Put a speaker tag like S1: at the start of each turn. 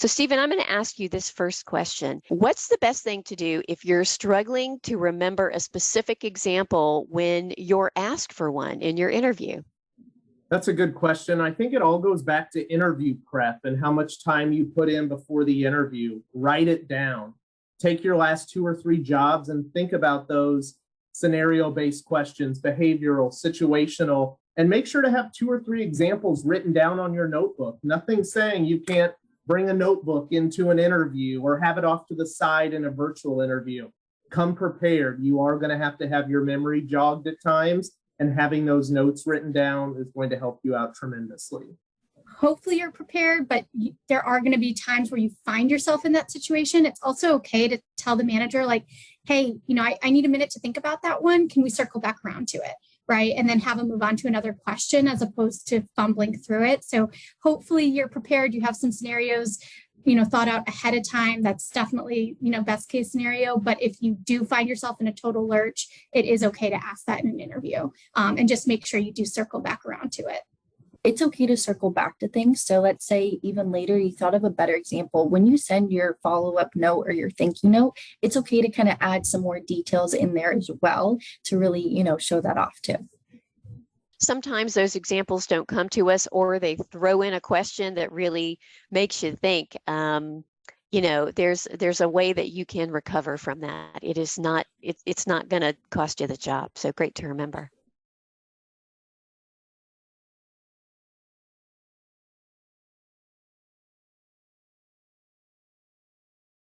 S1: So, Stephen, I'm going to ask you this first question. What's the best thing to do if you're struggling to remember a specific example when you're asked for one in your interview?
S2: That's a good question. I think it all goes back to interview prep and how much time you put in before the interview. Write it down. Take your last 2 or 3 jobs and think about those scenario-based questions, behavioral, situational, and make sure to have 2 or 3 examples written down on your notebook. Nothing saying you can't bring a notebook into an interview or have it off to the side in a virtual interview. Come prepared. You are going to have your memory jogged at times, and having those notes written down is going to help you out tremendously.
S3: Hopefully you're prepared, but there are going to be times where you find yourself in that situation. It's also okay to tell the manager, like, hey, I need a minute to think about that one. Can we circle back around to it? Right. And then have them move on to another question as opposed to fumbling through it. So hopefully you're prepared. You have some scenarios, thought out ahead of time. That's definitely, best case scenario. But if you do find yourself in a total lurch, it is okay to ask that in an interview, and just make sure you do circle back around to it.
S4: It's okay to circle back to things. So let's say even later you thought of a better example. When you send your follow-up note or your thank you note, it's okay to kind of add some more details in there as well to really, show that off too.
S1: Sometimes those examples don't come to us, or they throw in a question that really makes you think. There's a way that you can recover from that. It's not going to cost you the job. So great to remember.